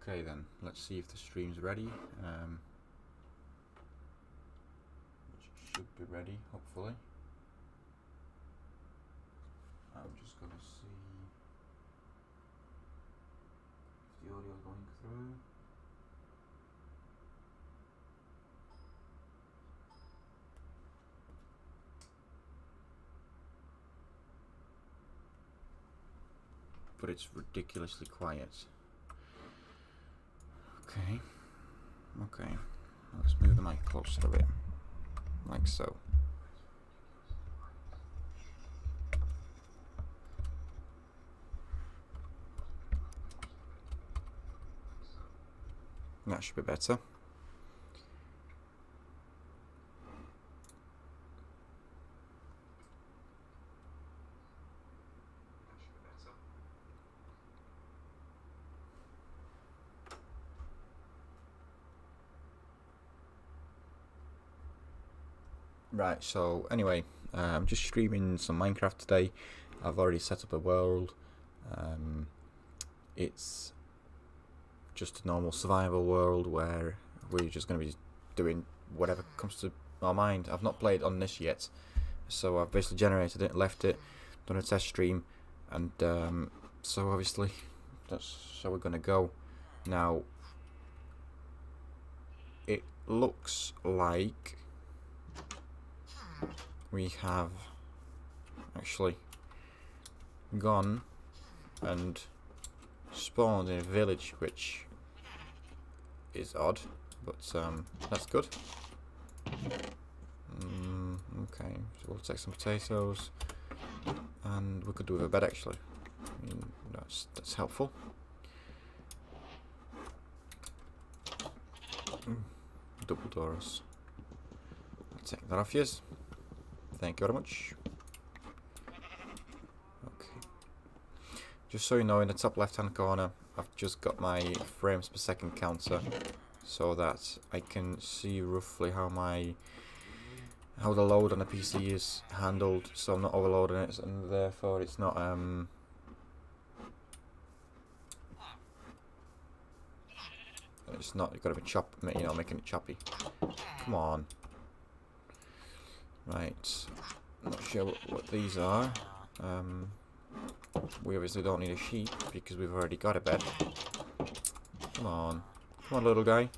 Okay then, let's see if the stream's ready. Which should be ready, hopefully. I'm just gonna see if the audio is going through. But it's ridiculously quiet. Okay. Okay. Let's move the mic closer a bit. Like so. That should be better. Right, so anyway, I'm just streaming some Minecraft today. I've already set up a world. It's just a normal survival world where we're just going to be doing whatever comes to our mind. I've not played on this yet, so I've basically generated it, left it, done a test stream, and so obviously that's how we're going to go. Now, it looks like we have actually gone and spawned in a village, which is odd, but that's good. Okay, so we'll take some potatoes, and we could do with a bed actually. I mean, that's helpful. Double doors. I'll take that off, yes. Thank you very much. Okay. Just so you know, in the top left hand corner, I've just got my frames per second counter, so that I can see roughly how the load on the PC is handled, so I'm not overloading it, and therefore it's not got to be making it choppy. Come on. Right, I'm not sure what these are. We obviously don't need a sheep because we've already got a bed. Come on, little guy.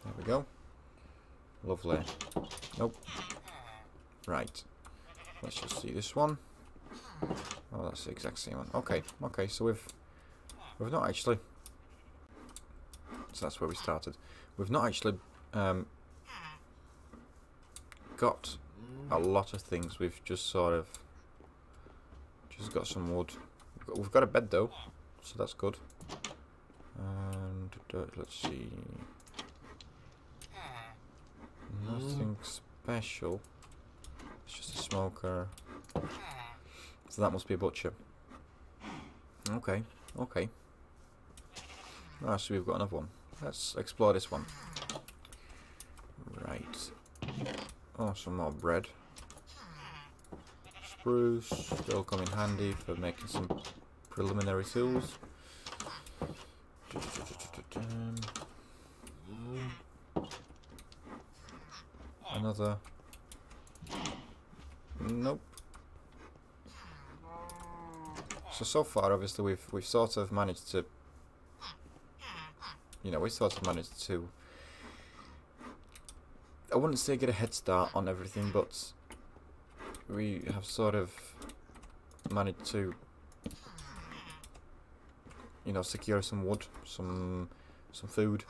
There we go. Lovely. Nope. Right. Let's just see this one. Oh, that's the exact same one. Okay. Okay. So we've not actually. So that's where we started. We've not actually got a lot of things. We've just sort of got some wood. We've got a bed though, so that's good. And let's see. Nothing special. It's just a smoker. So that must be a butcher. Okay. Okay. Ah, so we've got another one. Let's explore this one. Right. Oh, some more bread. Spruce, still come in handy for making some preliminary tools. Another. Nope. So far, obviously, we've sort of managed to. I wouldn't say get a head start on everything, but we have sort of managed to, secure some wood, some food,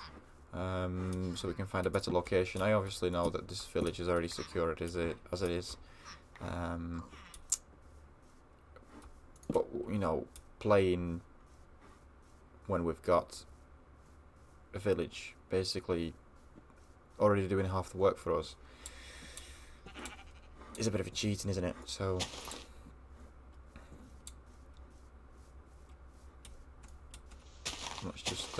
so we can find a better location. I obviously know that this village is already secured as it is, but playing when we've got a village basically already doing half the work for us is a bit of a cheating, isn't it? So let's just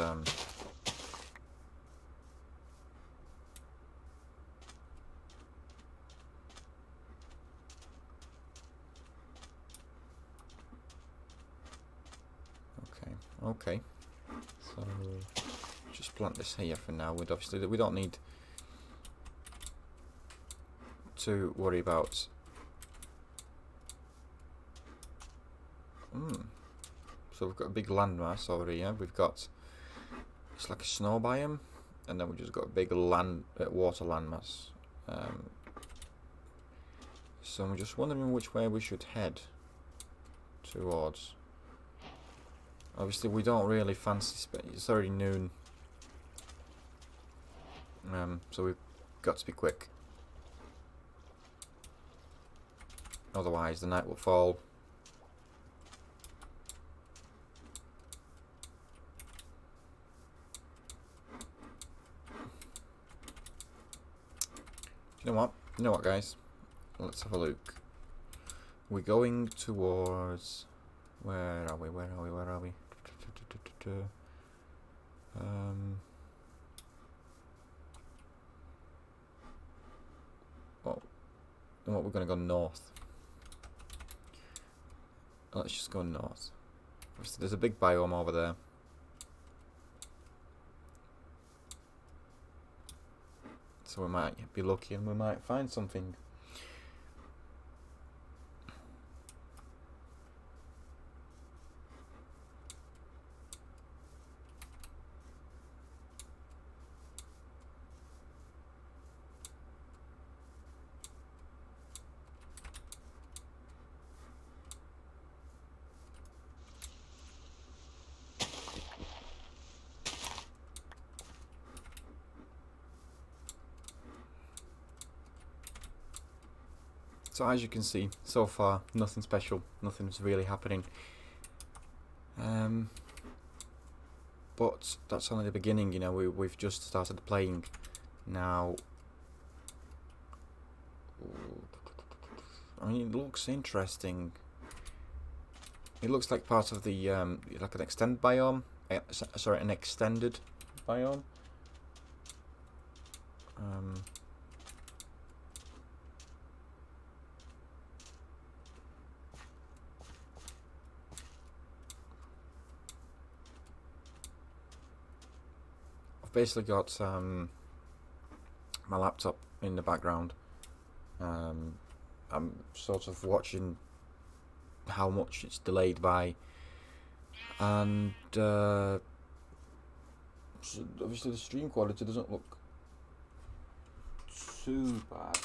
okay. just plant this here for now. With obviously we don't need to worry about. So we've got a big landmass over here. We've got, it's like a snow biome, and then we've just got a big water landmass. So I'm just wondering which way we should head towards. Obviously we don't really fancy it's already noon. So we've got to be quick. Otherwise the night will fall. You know what guys? Let's have a look. We're going towards, where are we? Oh, and what, we're going to go north. Let's just go north. There's a big biome over there. So we might be lucky and we might find something. So as you can see, so far nothing special, nothing's really happening. But that's only the beginning, you know. We've just started playing now. I mean, it looks interesting. It looks like part of the like an extended biome. Sorry, an extended biome. I've basically got my laptop in the background. I'm sort of watching how much it's delayed by, and so obviously the stream quality doesn't look too bad.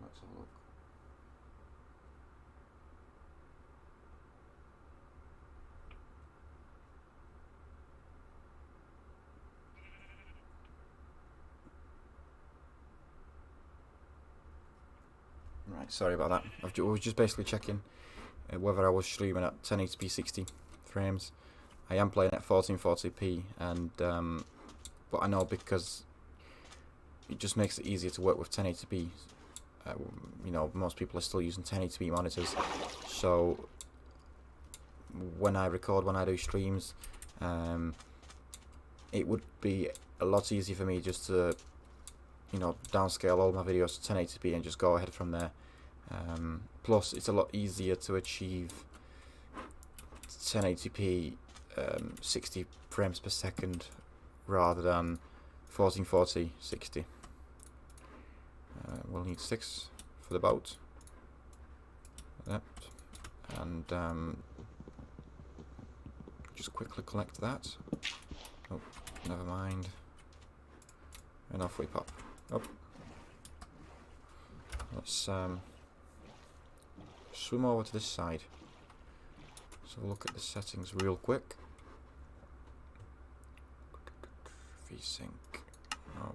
Let's have a look. Right, sorry about that. I was just basically checking whether I was streaming at 1080p 60 frames. I am playing at 1440p, and but I know because it just makes it easier to work with 1080p. You know, most people are still using 1080p monitors, so when I record, when I do streams, it would be a lot easier for me just to, you know, downscale all my videos to 1080p and just go ahead from there. Plus, it's a lot easier to achieve 1080p 60 frames per second rather than 1440 60. We'll need 6 for the boat. Yep. And just quickly collect that. Oh, never mind. And off we pop. Oh. Let's swim over to this side. So look at the settings real quick. VSync. Oh.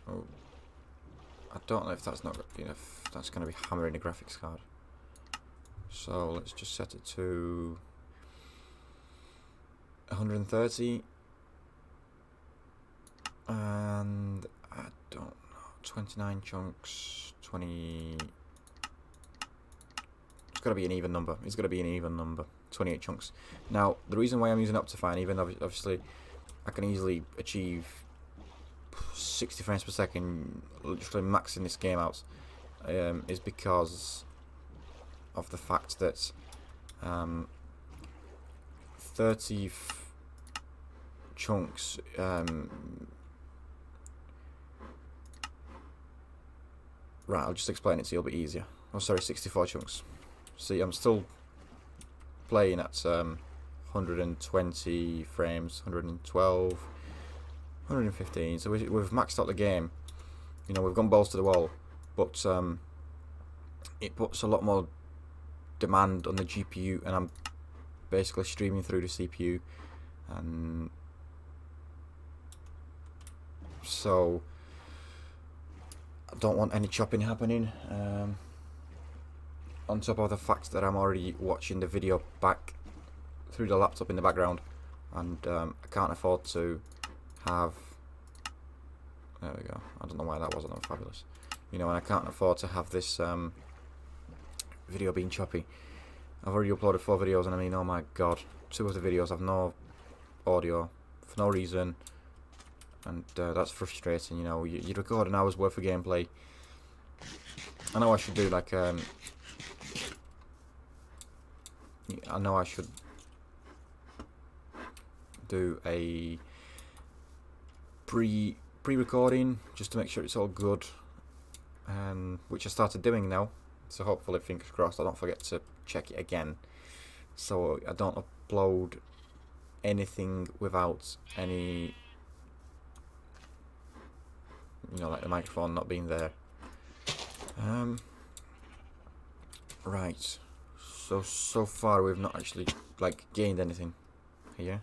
Oh. I don't know if that's not, you know, if that's going to be hammering the graphics card. So let's just set it to 130. And I don't know, 29 chunks, 20. It's got to be an even number. It's got to be an even number. 28 chunks. Now, the reason why I'm using Optifine, even though obviously I can easily achieve 60 frames per second, literally maxing this game out, is because of the fact that 30 chunks right, I'll just explain it so you'll be easier. Oh, sorry, 64 chunks. See, I'm still playing at 120 frames, 112, 115. So we've maxed out the game. You know, we've gone balls to the wall, but it puts a lot more demand on the GPU, and I'm basically streaming through the CPU, and so I don't want any chopping happening. On top of the fact that I'm already watching the video back through the laptop in the background, and I can't afford to have. There we go. I don't know why that wasn't fabulous. You know, and I can't afford to have this video being choppy. I've already uploaded 4 videos, and I mean, oh my god, 2 of the videos have no audio for no reason, and that's frustrating. You know, you record an hour's worth of gameplay. I know I should do like I know I should do a pre-recording just to make sure it's all good, which I started doing now. So hopefully, fingers crossed, I don't forget to check it again, so I don't upload anything without any, you know, like the microphone not being there. Right. So far we've not actually like gained anything here.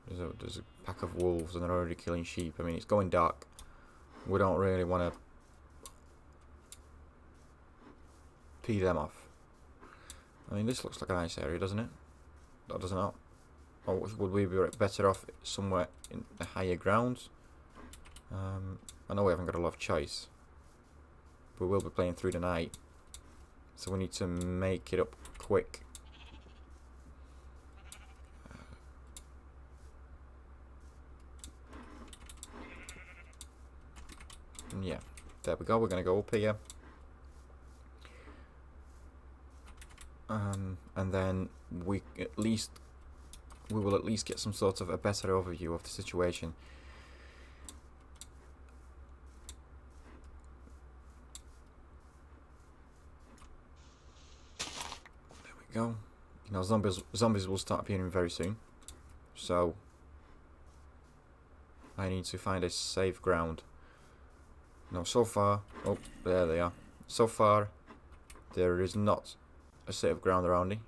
There's a pack of wolves and they're already killing sheep. I mean, it's going dark. We don't really want to pee them off. I mean, this looks like a nice area, doesn't it? That does not. Or would we be better off somewhere in the higher grounds? I know we haven't got a lot of choice. We will be playing through the night, so we need to make it up quick. Yeah, there we go. We're going to go up here. And then we will at least get some sort of a better overview of the situation. There we go. You know, zombies will start appearing very soon, so I need to find a safe ground. Now, so far, oh, there they are. So far, there is not a safe ground around me.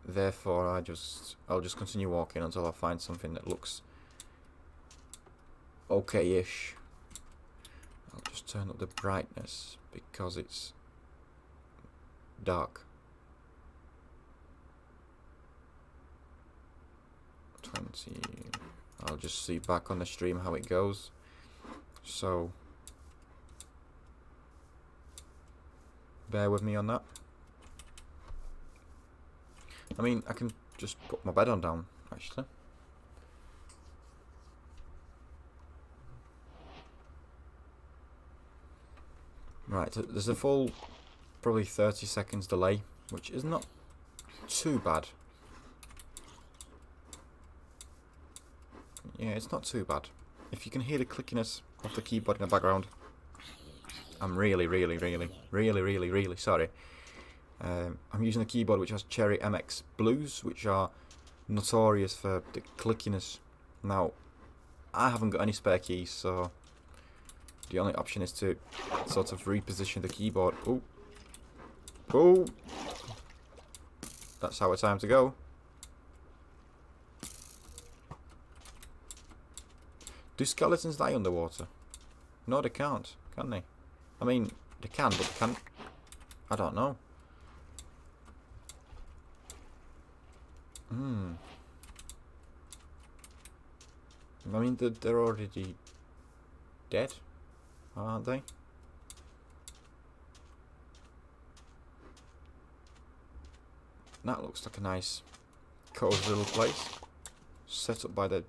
Therefore, I'll just continue walking until I find something that looks okay-ish. I'll just turn up the brightness because it's dark. 20. I'll just see back on the stream how it goes. So bear with me on that. I mean, I can just put my bed on down, actually. Right, there's a full probably 30 seconds delay, which is not too bad. Yeah, it's not too bad. If you can hear the clickiness of the keyboard in the background, I'm really sorry. I'm using a keyboard which has Cherry MX Blues, which are notorious for the clickiness. Now, I haven't got any spare keys, so the only option is to sort of reposition the keyboard. Oh, oh, that's our time to go. Do skeletons die underwater? No, they can't, can they? I mean, they can, but they can't. I don't know. I mean, they're already dead, aren't they? That looks like a nice, cozy little place, set up by the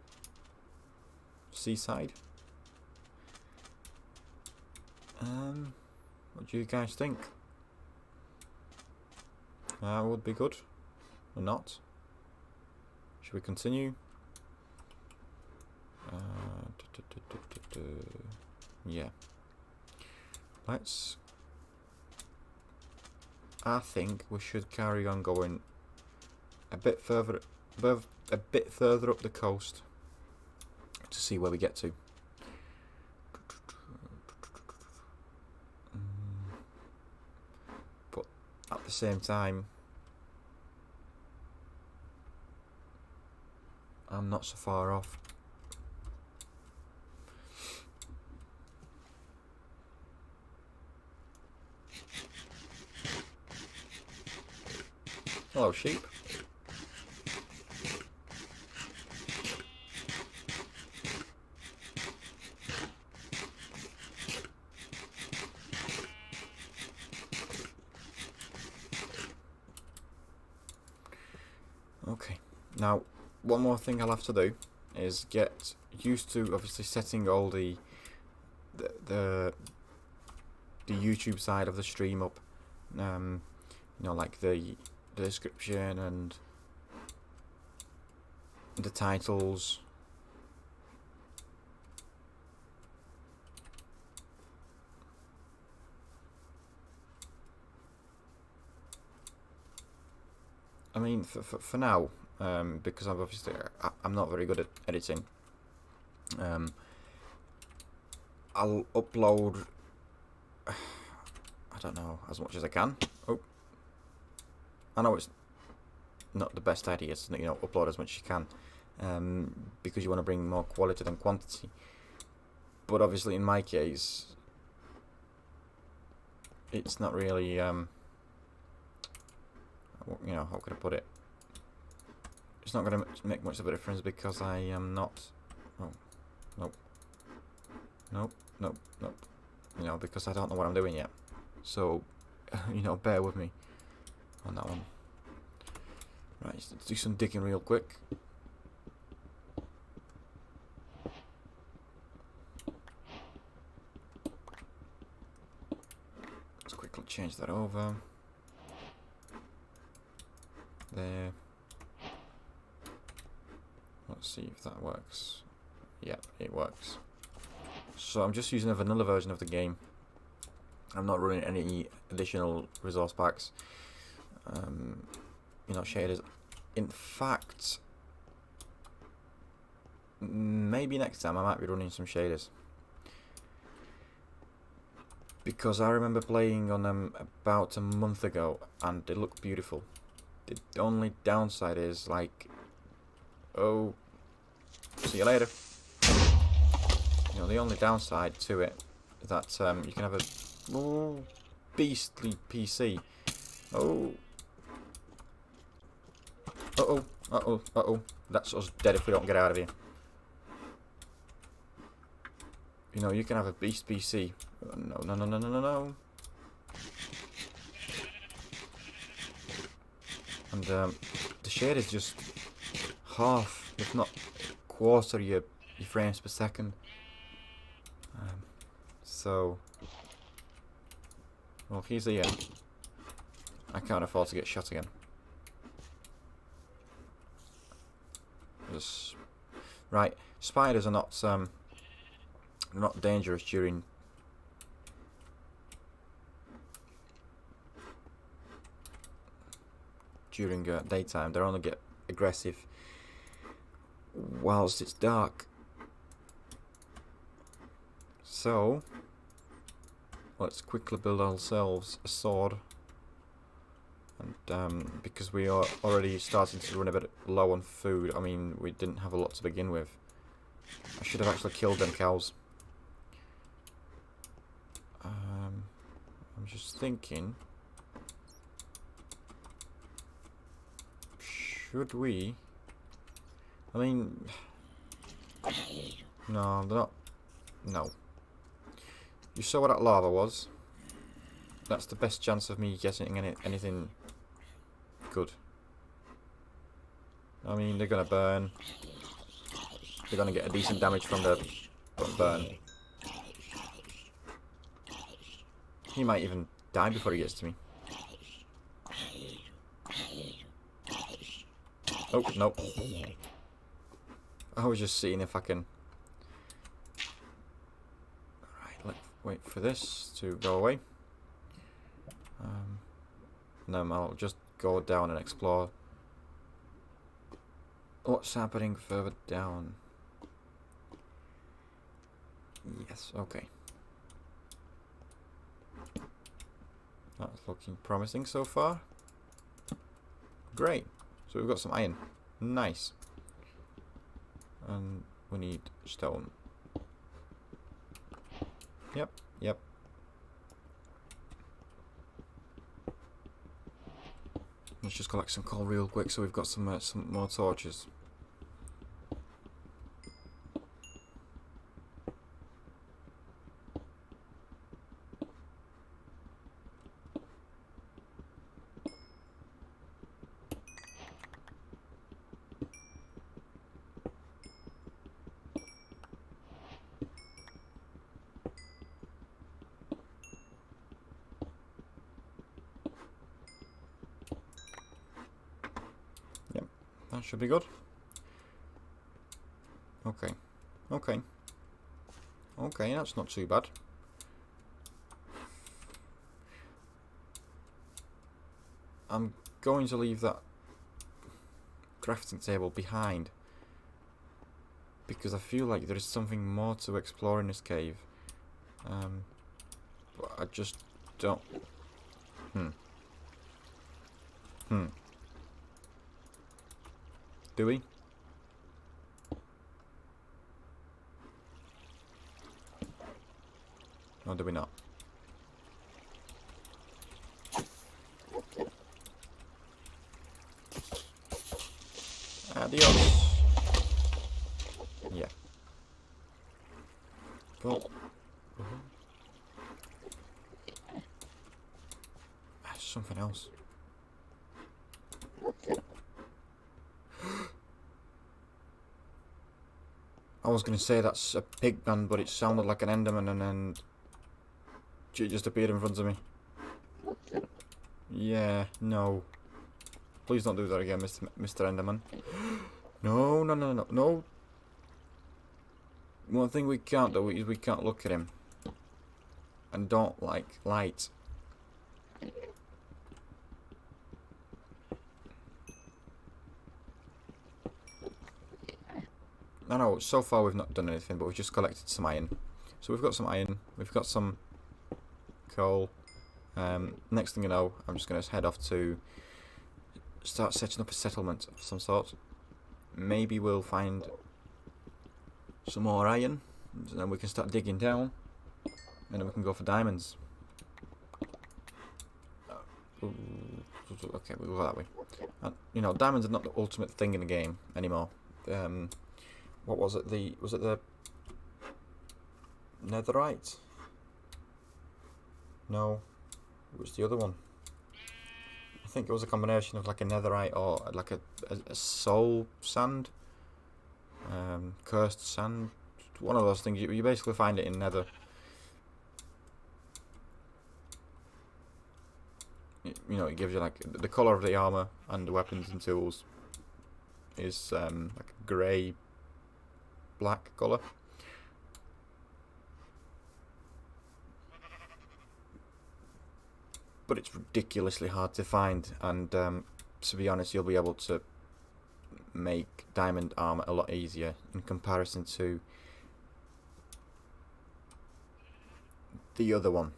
seaside. What do you guys think? Would be good or not? Should we continue? Yeah. Let's. I think we should carry on going a bit further up the coast to see where we get to. But at the same time, I'm not so far off. Hello, sheep. Okay, now one more thing I'll have to do is get used to obviously setting all the YouTube side of the stream up. You know, like the description and the titles. I mean, for now, because I'm obviously I'm not very good at editing. I'll upload. I don't know, as much as I can. Oh, I know it's not the best idea to, you know, upload as much as you can, because you want to bring more quality than quantity. But obviously, in my case, it's not really. You know, how could I put it? It's not going to make much of a difference because I am not. Oh, nope, nope, nope, nope. You know, because I don't know what I'm doing yet. So, you know, bear with me on that one. Right, let's do some digging real quick. Let's quickly change that over. There. Let's see if that works. Yeah, it works. So I'm just using a vanilla version of the game. I'm not running any additional resource packs. You know, shaders. In fact, maybe next time I might be running some shaders, because I remember playing on them about a month ago and they look beautiful. The only downside is, like, oh, see you later. You know, the only downside to it is that you can have a beastly PC. Oh. Uh-oh, uh-oh, uh-oh. That's us dead if we don't get out of here. You know, you can have a beast PC. No, no, no, no, no, no, no. And the shade is just half, if not quarter, your frames per second. So, well, he's here. I can't afford to get shot again. Right, spiders are not dangerous during daytime. They only get aggressive whilst it's dark. So let's quickly build ourselves a sword, and because we are already starting to run a bit low on food. I mean, we didn't have a lot to begin with. I should have actually killed them cows. I'm just thinking, should we? I mean, no, they're not. No. You saw what that lava was. That's the best chance of me getting anything good. I mean, they're gonna burn. They're gonna get a decent damage from the burn. He might even die before he gets to me. Oh, nope. I was just seeing if I can... Alright, let's wait for this to go away. And then I'll just go down and explore what's happening further down. Yes, okay. That's looking promising so far. Great. So we've got some iron. Nice. And we need stone. Yep, yep. Let's just collect some coal real quick so we've got some more torches. That should be good. Okay. Okay. Okay, that's not too bad. I'm going to leave that crafting table behind because I feel like there is something more to explore in this cave. But I just don't... Do we? Or do we not? Adios. Yeah. Well. That's something else. I was going to say that's a pig man, but it sounded like an enderman and then it just appeared in front of me. Yeah, no. Please don't do that again, Mr. Enderman. No, no, no, no, no. One thing we can't do is we can't look at him. And don't like light. No, so far we've not done anything, but we've just collected some iron. So we've got some iron, we've got some coal. Next thing you know, I'm just going to head off to start setting up a settlement of some sort. Maybe we'll find some more iron, and then we can start digging down, and then we can go for diamonds. Okay, we'll go that way. And, you know, diamonds are not the ultimate thing in the game anymore. What was it? Was it the netherite? No, it was the other one. I think it was a combination of like a netherite or like a soul sand, cursed sand. One of those things. You basically find it in nether. You know, it gives you like the color of the armor and the weapons and tools is like a grey black colour. But it's ridiculously hard to find, and to be honest, you'll be able to make diamond armor a lot easier in comparison to the other one.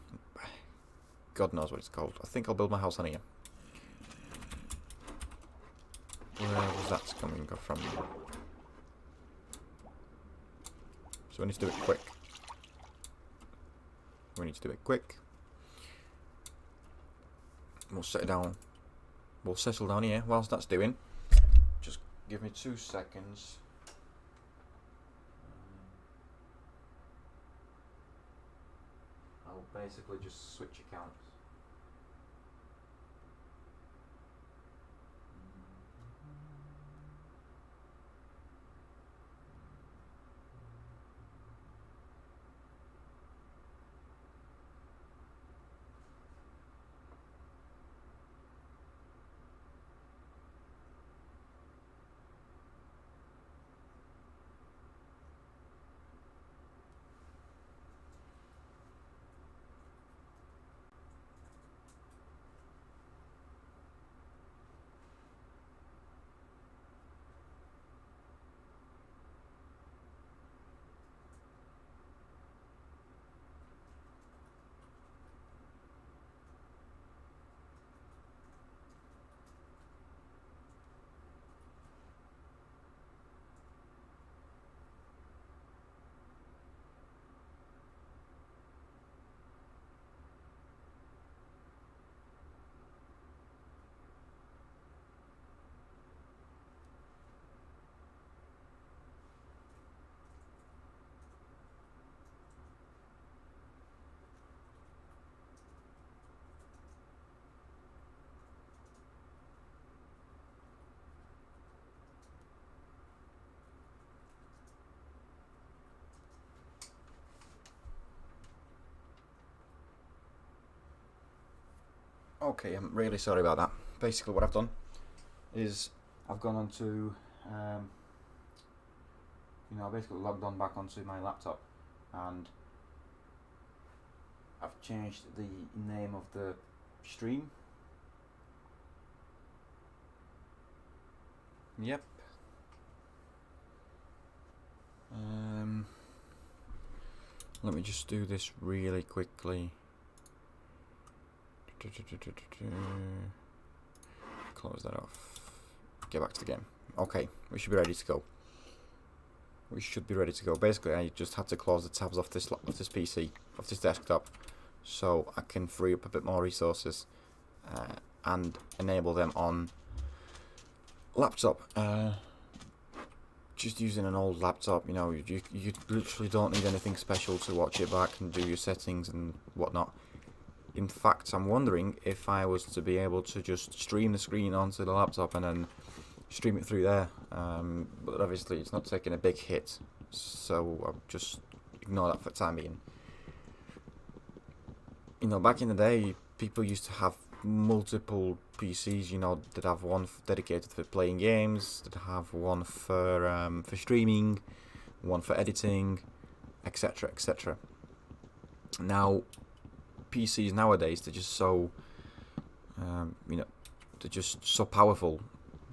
God knows what it's called. I think I'll build my house on here. Where was that coming from? So we need to do it quick. We need to do it quick. We'll set it down. We'll settle down here whilst that's doing. Just give me 2 seconds. I'll basically just switch accounts. Okay, I'm really sorry about that. Basically what I've done is I've gone onto, I basically logged on back onto my laptop, and I've changed the name of the stream. Yep. Let me just do this really quickly. Close that off. Get back to the game. Okay, we should be ready to go. We should be ready to go. Basically, I just had to close the tabs off this PC, off this desktop, so I can free up a bit more resources and enable them on laptop. Just using an old laptop, you literally don't need anything special to watch it back and do your settings and whatnot. In fact, I'm wondering if I was to be able to just stream the screen onto the laptop and then stream it through there. But obviously it's not taking a big hit, so I'll just ignore that for the time being. Back in the day, people used to have multiple PCs, that have one dedicated for playing games, that have one for streaming, one for editing, etc, etc. Now, PCs nowadays, they're just so, they're just so powerful.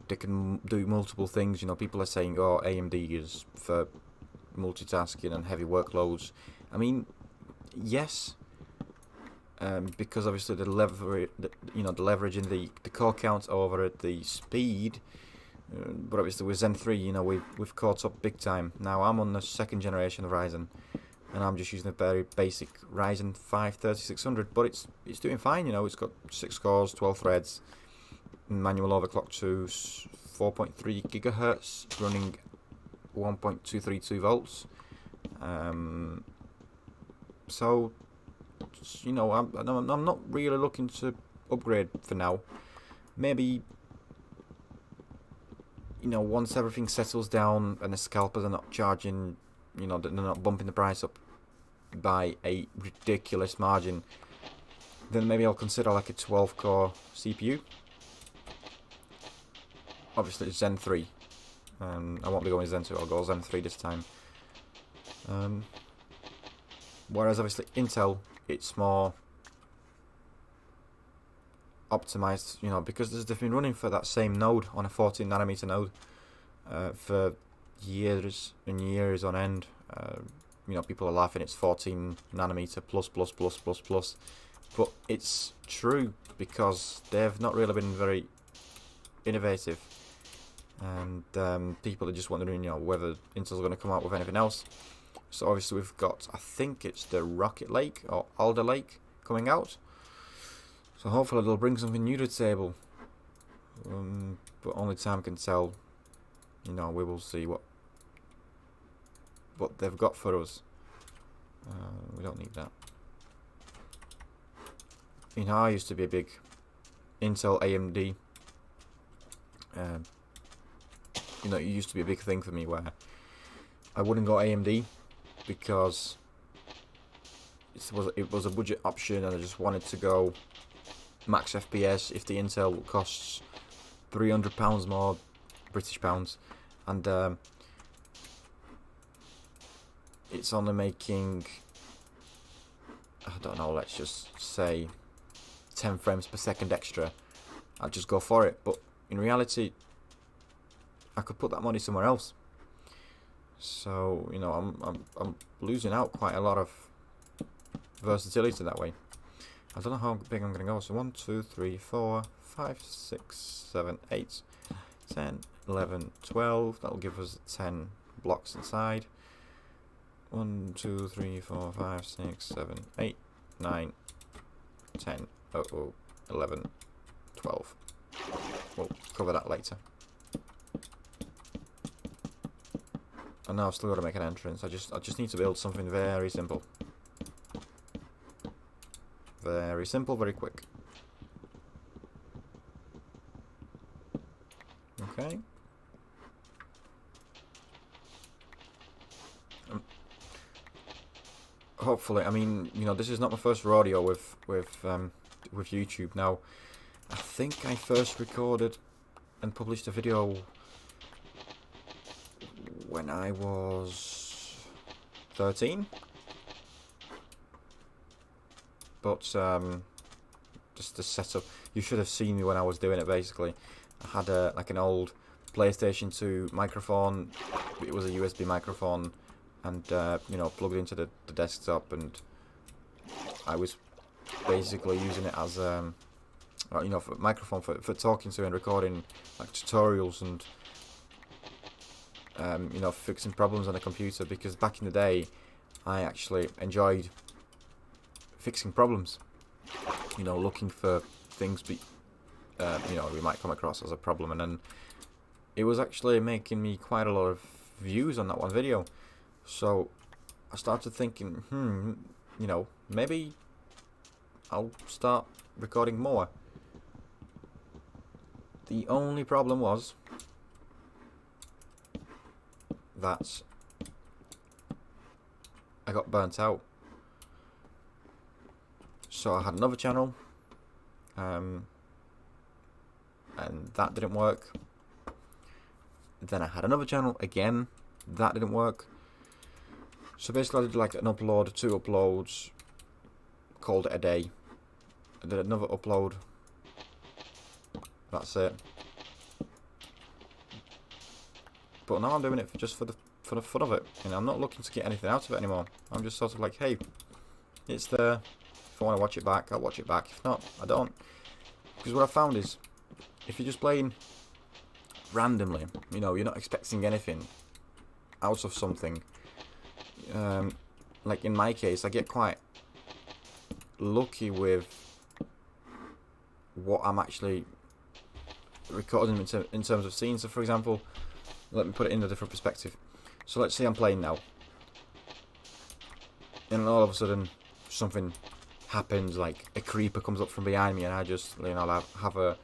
They can do multiple things. People are saying, oh, AMD is for multitasking and heavy workloads. I mean, yes, because obviously the leveraging the core count over at the speed. But obviously with Zen 3, we've caught up big time. Now I'm on the 2nd generation of Ryzen, and I'm just using a very basic Ryzen 5 3600, but it's doing fine. It's got 6 cores, 12 threads, manual overclock to 4.3 gigahertz, running 1.232 volts. So, I'm not really looking to upgrade for now. Maybe, once everything settles down and the scalpers are not charging, they're not bumping the price up by a ridiculous margin, then maybe I'll consider like a 12-core CPU. Obviously it's Zen 3. I won't be going Zen 2, I'll go Zen 3 this time. Whereas obviously Intel, it's more optimized, because they've been running for that same node on a 14nm node for years and years on end. People are laughing it's 14nm plus, but it's true, because they've not really been very innovative, and people are just wondering, whether Intel's going to come out with anything else. So obviously we've got, I think it's the Rocket Lake or Alder Lake coming out. So hopefully they'll bring something new to the table. But only time can tell. We will see what they've got for us. We don't need that. I used to be a big Intel AMD. It used to be a big thing for me where I wouldn't go AMD because it was a budget option, and I just wanted to go max FPS if the Intel costs £300 more British pounds, and it's only making, I don't know, let's just say 10 frames per second extra. I'd just go for it, but in reality I could put that money somewhere else. So I'm losing out quite a lot of versatility that way. I don't know how big I'm gonna go. So 1, 2, 3, 4, 5, 6, 7, 8, 10, 11, 12. That'll give us 10 blocks inside. 1, 2, 3, 4, 5, 6, 7, 8, 9, 10, 11, 12. We'll cover that later. And now I've still got to make an entrance. I just need to build something very simple. Very simple, very quick. Okay. Hopefully, I mean, this is not my first rodeo with with YouTube. Now, I think I first recorded and published a video when I was 13, but just the setup, you should have seen me when I was doing it. Basically, I had like an old PlayStation 2 microphone. It was a USB microphone, and you know, plugged into the desktop, and I was basically using it as you know, for microphone for talking to and recording like tutorials and you know, fixing problems on the computer, because back in the day I actually enjoyed fixing problems, you know, looking for things you know, we might come across as a problem, and then it was actually making me quite a lot of views on that one video. So I started thinking, you know, maybe I'll start recording more. The only problem was that I got burnt out. So I had another channel, and that didn't work. Then I had another channel again, that didn't work. So basically I did like an upload, 2 uploads, called it a day. I did another upload, that's it. But now I'm doing it just for the fun of it. You know, I'm not looking to get anything out of it anymore. I'm just sort of like, hey, it's there. If I want to watch it back, I'll watch it back. If not, I don't. Because what I found is, if you're just playing randomly, you know, you're not expecting anything out of something. Like in my case, I get quite lucky with what I'm actually recording in terms of scenes. So for example, let me put it in a different perspective. So let's say I'm playing now, and all of a sudden something happens, like a creeper comes up from behind me, and I just, you know, have a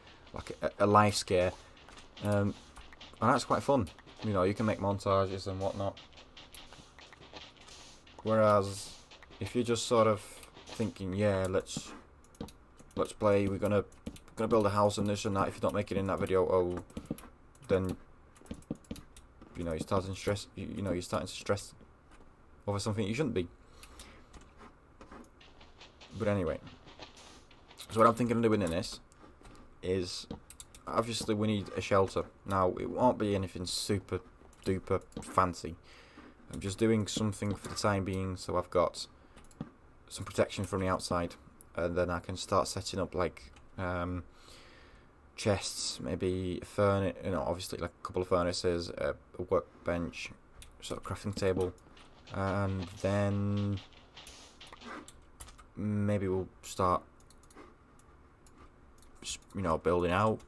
life scare, and that's quite fun. You know, you can make montages and whatnot. Whereas if you're just sort of thinking, yeah, let's play, we're gonna build a house and this and that. If you don't make it in that video, oh, then you know, you're starting to stress. You know, you're starting to stress over something you shouldn't be. But anyway, so what I'm thinking of doing in this is, obviously we need a shelter. Now, it won't be anything super duper fancy. I'm just doing something for the time being, so I've got some protection from the outside, and then I can start setting up like chests, maybe furnace, you know, obviously like a couple of furnaces, a workbench, sort of crafting table, and then maybe we'll start, you know, building out.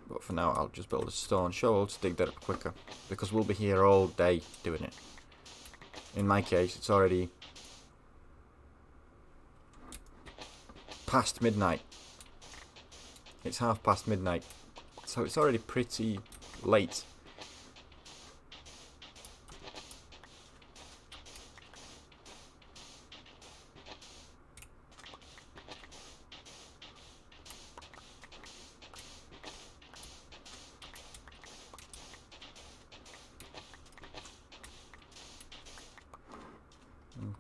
But for now, I'll just build a stone shovel to dig that up quicker, because we'll be here all day doing it. In my case, it's already past midnight. It's midnight, midnight, so it's already pretty late.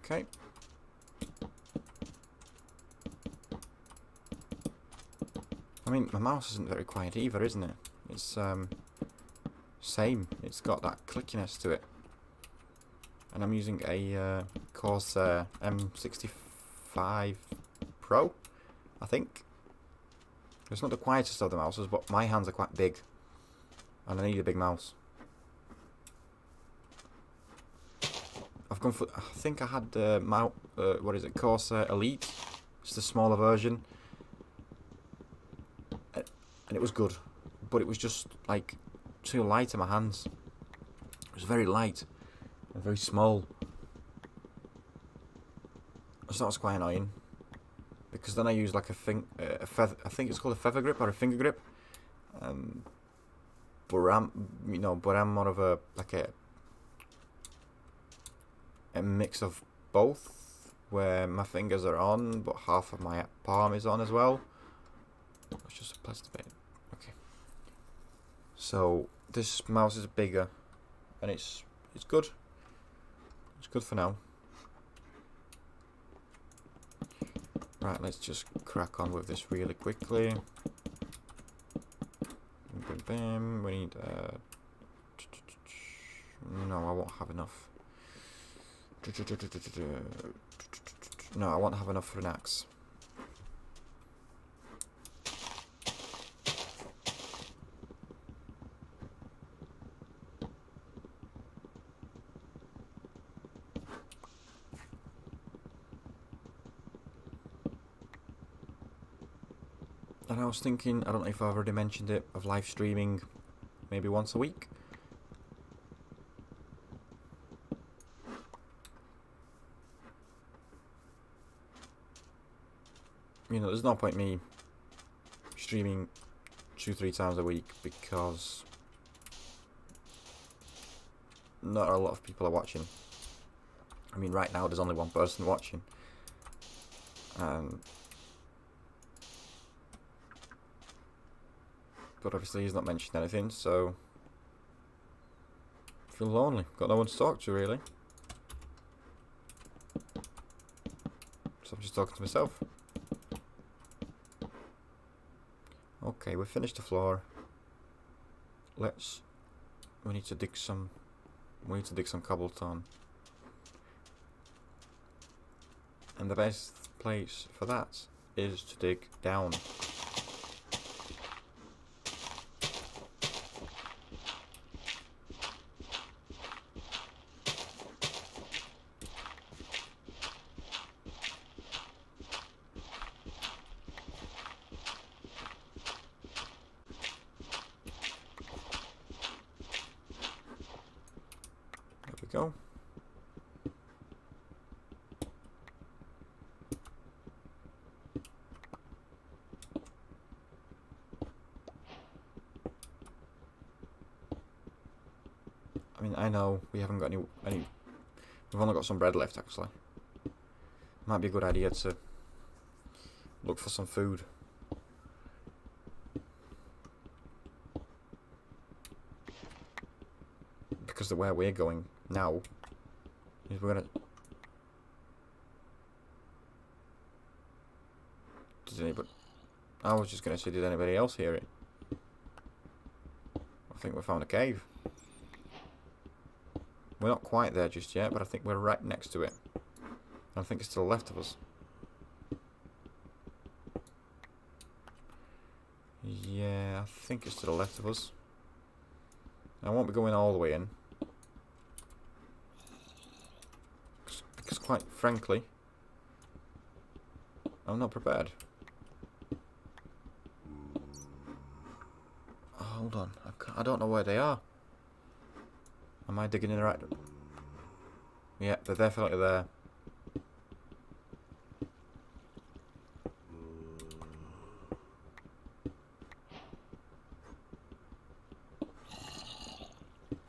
Okay. I mean, my mouse isn't very quiet either, isn't it? It's same. It's got that clickiness to it. And I'm using a Corsair M65 Pro, I think. It's not the quietest of the mouses, but my hands are quite big, and I need a big mouse. I've gone for, I think I had what is it, Corsair Elite. It's the smaller version, and it was good, but it was just like too light in my hands. It was very light and very small, so that was quite annoying. Because then I use like a feather, I think it's called a feather grip or a finger grip. But I'm more of a mix of both. where my fingers are on, but half of my palm is on as well. Let's just place the bit. Okay. So this mouse is bigger, and it's good. It's good for now. Right, let's just crack on with this really quickly. Bam, we need. No, I won't have enough. No, I won't have enough for an axe. And I was thinking, I don't know if I've already mentioned it, of live streaming maybe once a week. You know, there's no point me streaming 2-3 times a week because not a lot of people are watching. I mean, right now there's only one person watching. But obviously he's not mentioned anything, so I feel lonely. Got no one to talk to, really. So I'm just talking to myself. Okay, we've finished the floor. We need to dig some cobblestone. And the best place for that is to dig down. There we go. I mean, I know we haven't got any. We've only got some bread left, actually. Might be a good idea to look for some food. Because the way we're going now is we're gonna. I was just gonna say, did anybody else hear it? I think we found a cave. We're not quite there just yet, but I think we're right next to it. I think it's to the left of us. Yeah, I think it's to the left of us. I won't be going all the way in. Because quite frankly, I'm not prepared. Oh, hold on, I don't know where they are. Am I digging in the right? Yeah, they're definitely there.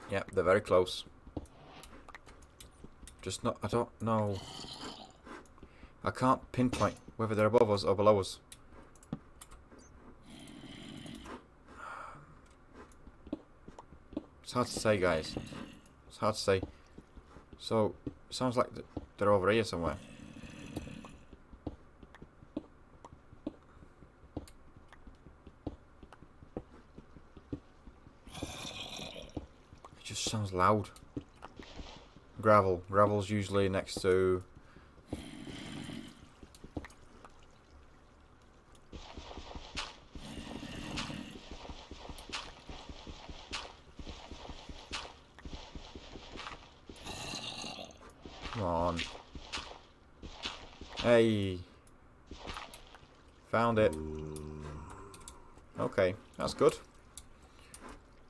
Yeah, they're very close. Just not, I don't know. I can't pinpoint whether they're above us or below us. It's hard to say, guys. It's hard to say. So, it sounds like they're over here somewhere. It just sounds loud. Gravel. Gravel's usually next to... Come on. Hey. Found it. Okay, that's good.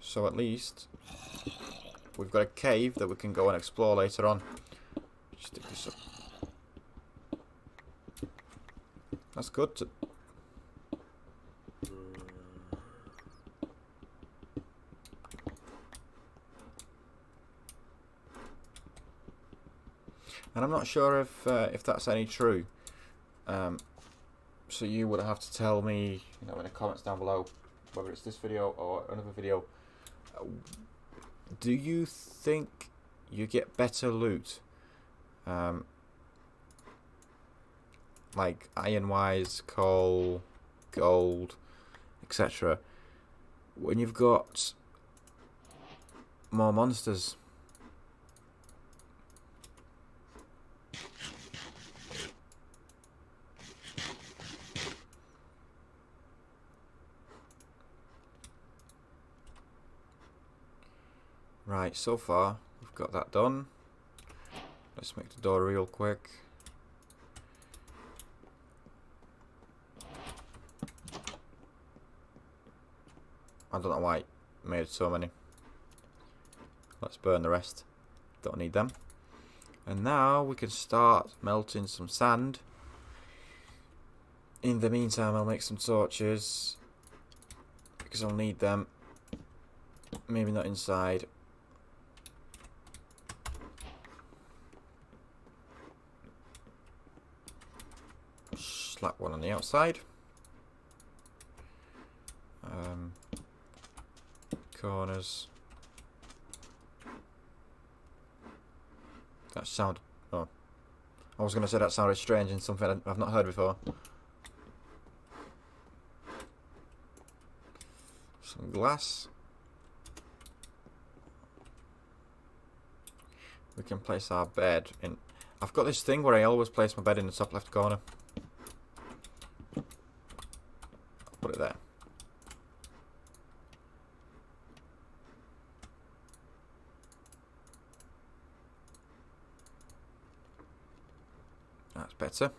So at least we've got a cave that we can go and explore later on. Stick this up. That's good. And I'm not sure if that's any true. So you would have to tell me, you know, in the comments down below, whether it's this video or another video. Do you think you get better loot, like iron-wise, coal, gold, etc., when you've got more monsters? Right, so far we've got that done. Let's make the door real quick. I don't know why it made so many. Let's burn the rest. Don't need them. And now we can start melting some sand. In the meantime, I'll make some torches, because I'll need them. Maybe not inside. Slap one on the outside. Corners. That sound. Oh, I was going to say that sounded strange and something I've not heard before. Some glass. We can place our bed in. I've got this thing where I always place my bed in the top left corner. I'll put it there. That's better.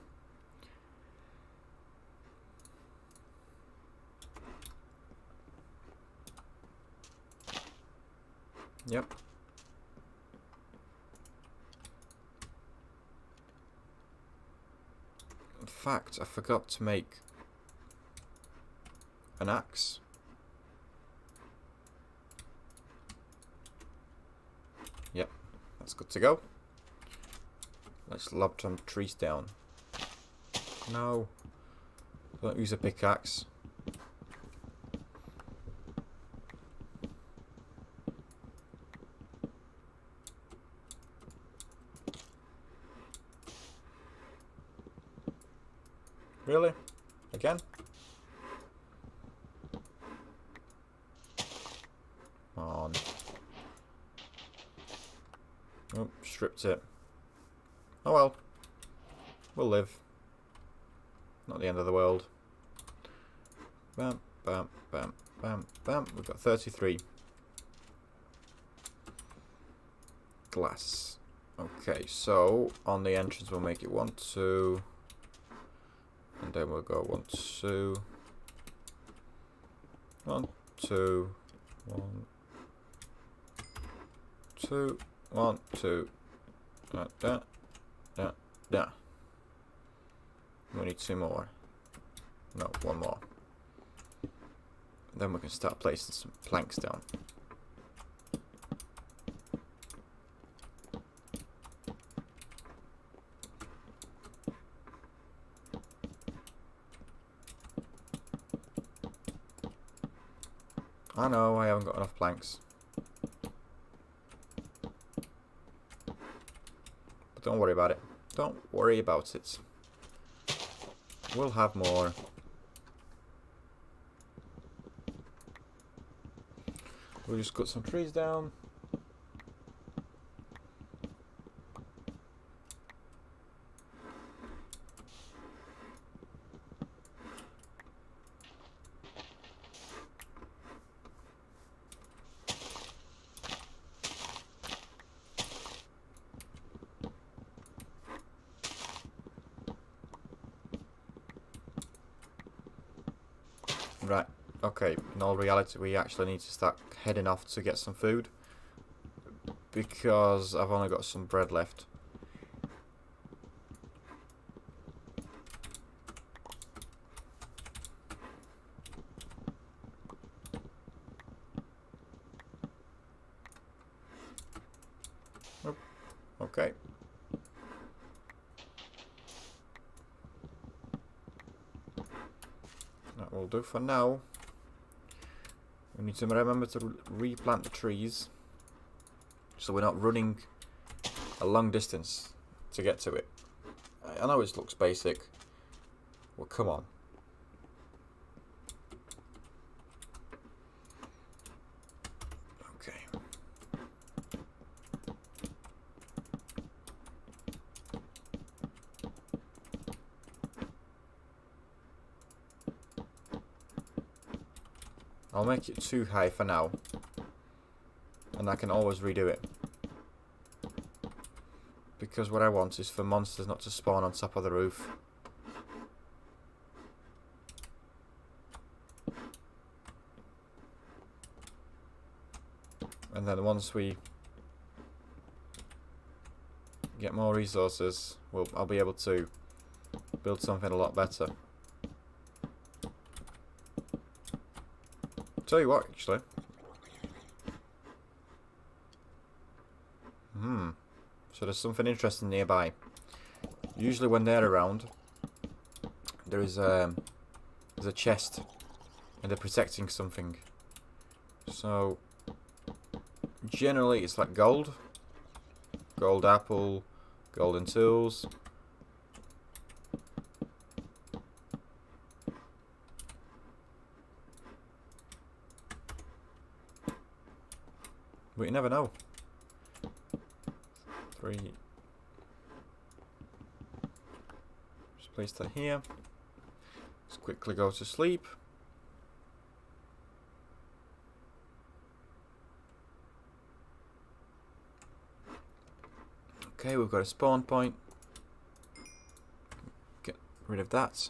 Yep. In fact, I forgot to make an axe. Yep, that's good to go. Let's lob some trees down. No, don't use a pickaxe. Really? Again? Come on. Oh, stripped it. Oh well. We'll live. Not the end of the world. Bam, bam, bam, bam, bam. We've got 33. Glass. Okay, so on the entrance we'll make it 1, 2. And then we'll go 1, 2. 1, 2. 1, 2. 1, 2. Da. We need 2 more. No, 1 more. Then we can start placing some planks down. I know I haven't got enough planks. But don't worry about it. Don't worry about it. We'll have more. We'll just cut some trees down. Right, okay, in all reality we actually need to start heading off to get some food, because I've only got some bread left. Oh, okay. That will do for now. We need to remember to replant the trees, so we're not running a long distance to get to it. I know it looks basic. Well, come on. Okay. I'll make it too high for now, and I can always redo it. Because what I want is for monsters not to spawn on top of the roof. And then once we get more resources, I'll be able to build something a lot better. Tell you what, actually. So there's something interesting nearby. Usually when they're around, there's a chest, and they're protecting something. So generally it's like gold apple, golden tools. But you never know. 3. Just place that here. Let's quickly go to sleep. Okay, we've got a spawn point. Get rid of that.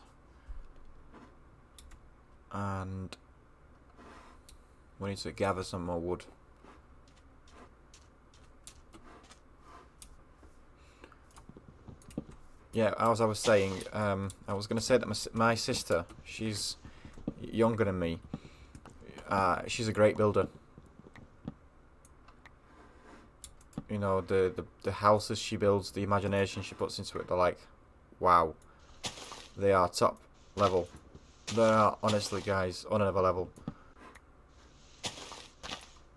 And we need to gather some more wood. Yeah, as I was saying, I was going to say that my sister, she's younger than me. She's a great builder. You know, the houses she builds, the imagination she puts into it, they're like, wow. They are top level. They are, honestly, guys, on another level.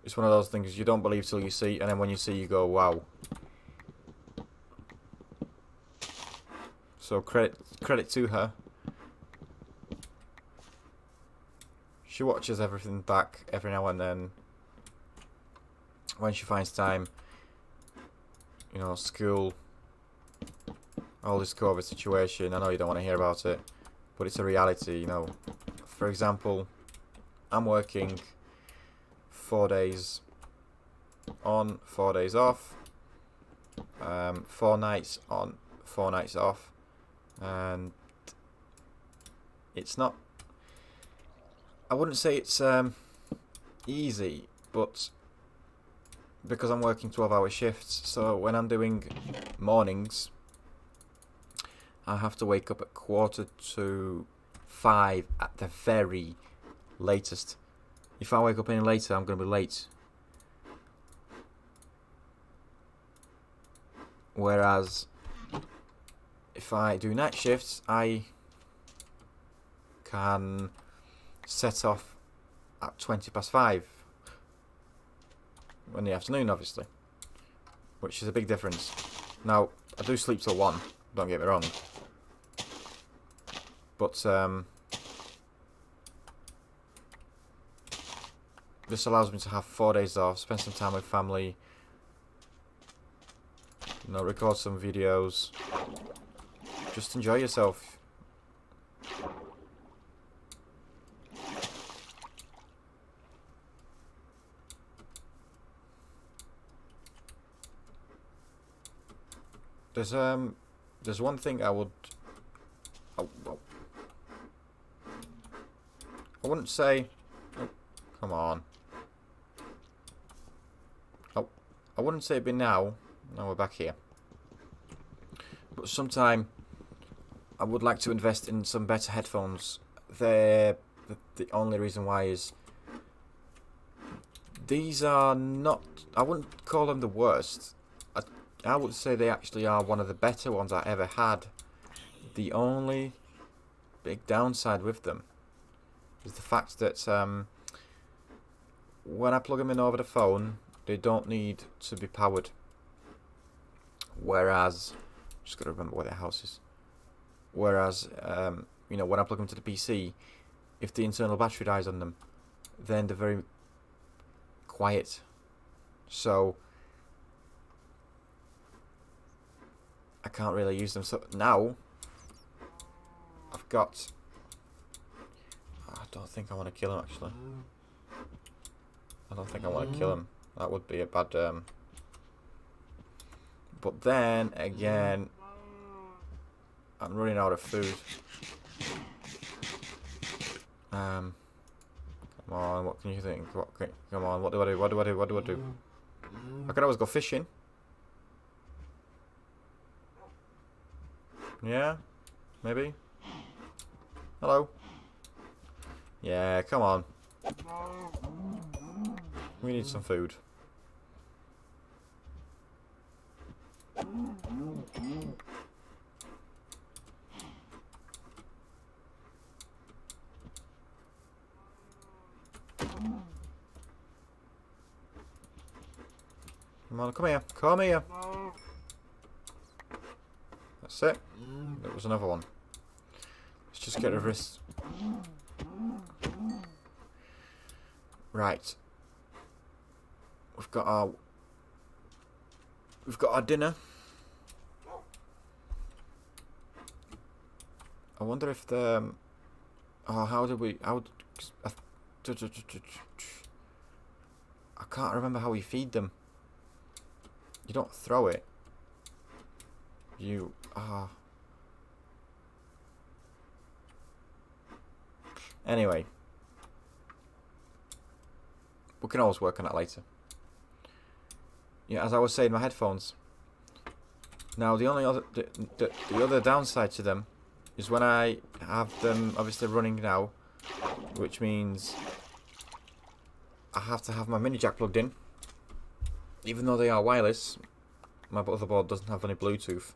It's one of those things you don't believe till you see, and then when you see, you go, wow. So credit to her. She watches everything back every now and then when she finds time. You know, school, all this COVID situation. I know you don't want to hear about it, but it's a reality. You know, for example, I'm working 4 days on, 4 days off, 4 nights on, 4 nights off. And it's not, I wouldn't say it's easy, but because I'm working 12-hour shifts, so when I'm doing mornings, I have to wake up at 4:45 at the very latest. If I wake up any later, I'm going to be late. Whereas if I do night shifts, I can set off at 5:20 in the afternoon, obviously, which is a big difference. Now, I do sleep till 1, don't get me wrong, but this allows me to have 4 days off, spend some time with family, you know, record some videos. Just enjoy yourself. There's one thing I would. I wouldn't say. Oh, come on. Oh, I wouldn't say it'd be now. Now we're back here. But sometime I would like to invest in some better headphones. The only reason why is these are not, I wouldn't call them the worst. I would say they actually are one of the better ones I ever had. The only big downside with them is the fact that when I plug them in over the phone, they don't need to be powered. Whereas, just got to remember where the house is. Whereas, you know, when I plug them to the PC, if the internal battery dies on them, then they're very quiet. So I can't really use them. So now I've got. I don't think I want to kill him actually. I don't think I want to kill him. That would be a bad. But then again, I'm running out of food. Come on, what can you think? Come on, what do I do? What do I do? What do I do? I could always go fishing. Yeah? Maybe? Hello? Yeah, come on. We need some food. Come on, come here. Come here. That's it. There was another one. Let's just get rid of this. Right. We've got our dinner. I wonder if the I can't remember how we feed them. You don't throw it. You Anyway, we can always work on that later. Yeah, as I was saying, my headphones. Now the only other the other downside to them is when I have them obviously running now, which means I have to have my mini jack plugged in. Even though they are wireless, my motherboard doesn't have any Bluetooth.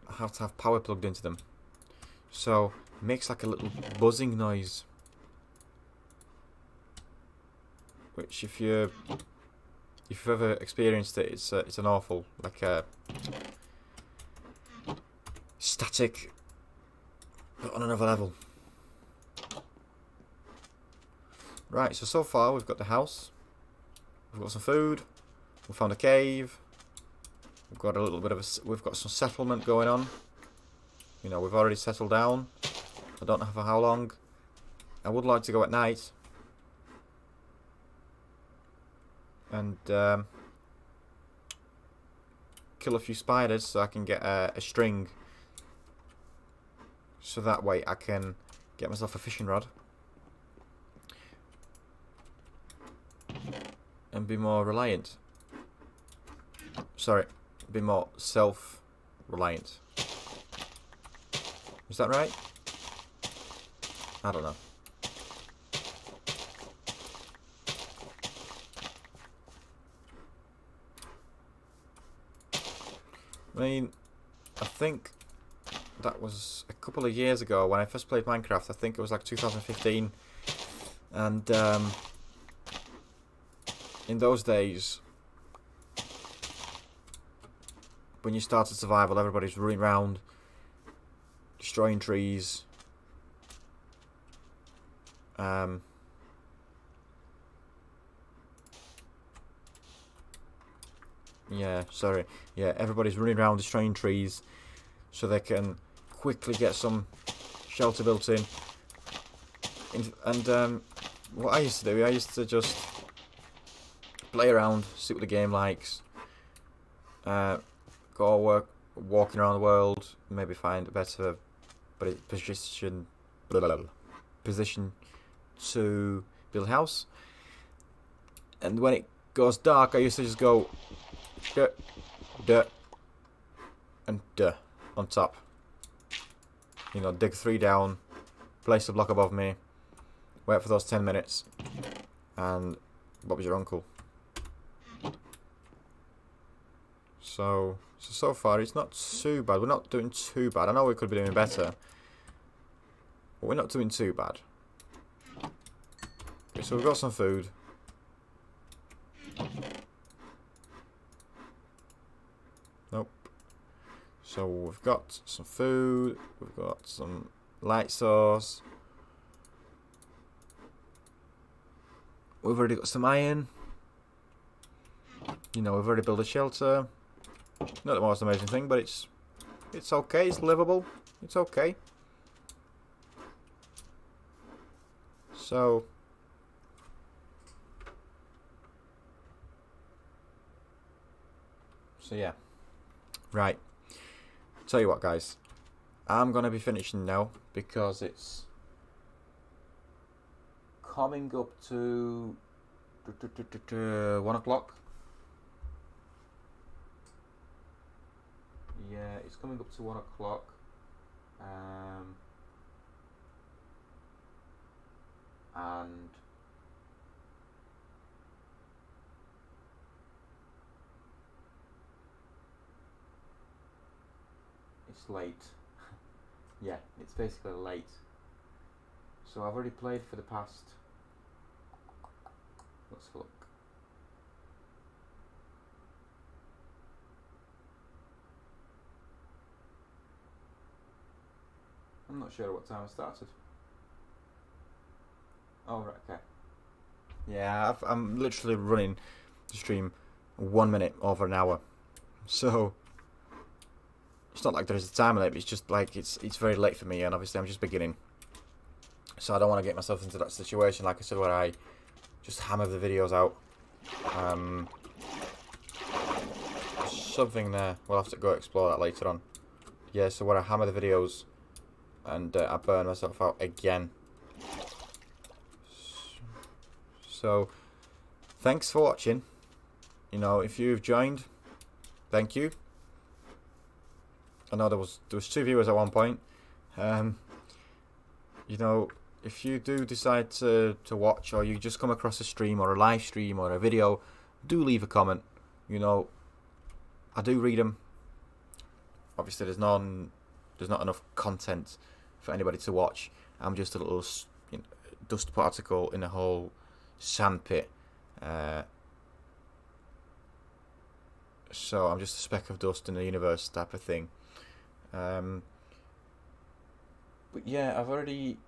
I have to have power plugged into them. So it makes like a little buzzing noise. Which if you've ever experienced it, it's an awful, like a static, but on another level. Right, so far we've got the house, we've got some food, we found a cave, we've got a little bit of we've got some settlement going on. You know, we've already settled down. I don't know for how long. I would like to go at night and kill a few spiders so I can get a string, so that way I can get myself a fishing rod and be more reliant. Sorry, be more self-reliant. Is that right? I don't know. I mean, I think that was a couple of years ago when I first played Minecraft. I think it was like 2015. And in those days, when you started survival, everybody's running around, destroying trees. Yeah, sorry. Yeah, everybody's running around destroying trees so they can quickly get some shelter built in. And what I used to do, I used to just play around, see what the game likes, go walking around the world, maybe find a better position to build a house. And when it goes dark, I used to just go and on top. You know, dig 3 down, place a block above me, wait for those 10 minutes, and Bob's your uncle. So far it's not too bad. We're not doing too bad. I know we could be doing better, But we're not doing too bad. Okay, so we've got some food. Nope. So we've got some food. We've got some light sauce. We've already got some iron. You know, we've already built a shelter. Not the most amazing thing, but it's okay. It's livable. It's okay. So yeah. Right. Tell you what, guys. I'm gonna be finishing now because it's coming up to 1 o'clock. Yeah, it's coming up to 1 o'clock. And it's late. Yeah, it's basically late. So I've already played for the past. Let's look. I'm not sure what time I started. Oh, right, okay. Yeah, I'm literally running the stream 1 minute over an hour. So it's not like there's a time limit, it's just like it's very late for me, and obviously I'm just beginning. So I don't want to get myself into that situation, like I said, where I just hammer the videos out. Something there. We'll have to go explore that later on. Yeah, so where I hammer the videos and I burn myself out again. So thanks for watching. You know, if you've joined, thank you. I know there was 2 viewers at one point. You know, if you do decide to watch, or you just come across a stream or a live stream or a video, do leave a comment. You know, I do read them. Obviously, there's not enough content for anybody to watch. I'm just a little dust particle in a whole sandpit. So I'm just a speck of dust in the universe type of thing. But yeah, I've already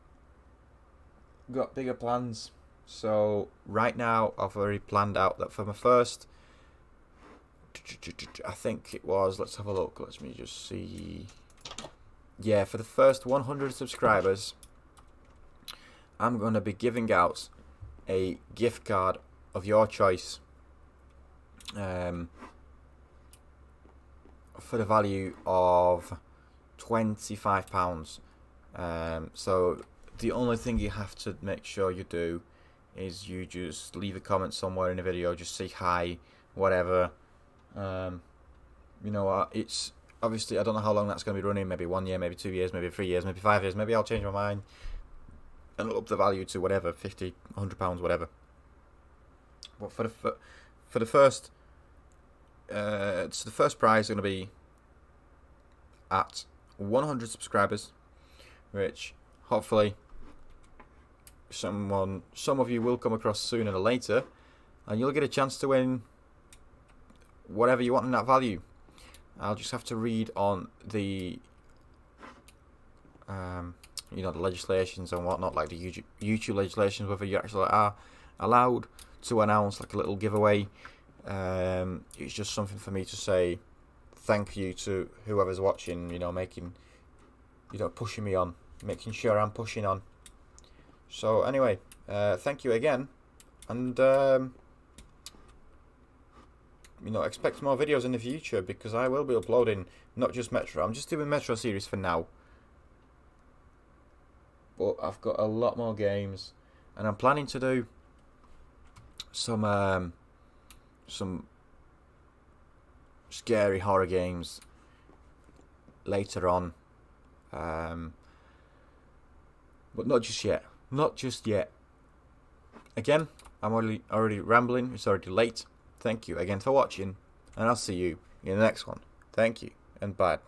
got bigger plans. So right now I've already planned out that for my first, I think it was, let's have a look, let me just see. Yeah, for the first 100 subscribers, I'm going to be giving out a gift card of your choice, for the value of £25. So the only thing you have to make sure you do is you just leave a comment somewhere in the video, just say hi, whatever. You know, it's obviously, I don't know how long that's going to be running, maybe 1 year, maybe 2 years, maybe 3 years, maybe 5 years, maybe I'll change my mind and up the value to whatever, £50, £100, whatever. But for the first, so the first prize is going to be at 100 subscribers, which hopefully some of you will come across sooner or later, and you'll get a chance to win whatever you want in that value. I'll just have to read on the you know, the legislations and whatnot, like the YouTube legislations, whether you actually are allowed to announce like a little giveaway. It's just something for me to say thank you to whoever's watching, you know, pushing me on, making sure I'm pushing on. So anyway, thank you again, and you know, expect more videos in the future, because I will be uploading not just Metro. I'm just doing Metro series for now, but I've got a lot more games, and I'm planning to do some scary horror games later on, but not just yet. Not just yet. Again, I'm already rambling. It's already late. Thank you again for watching, and I'll see you in the next one. Thank you, and bye.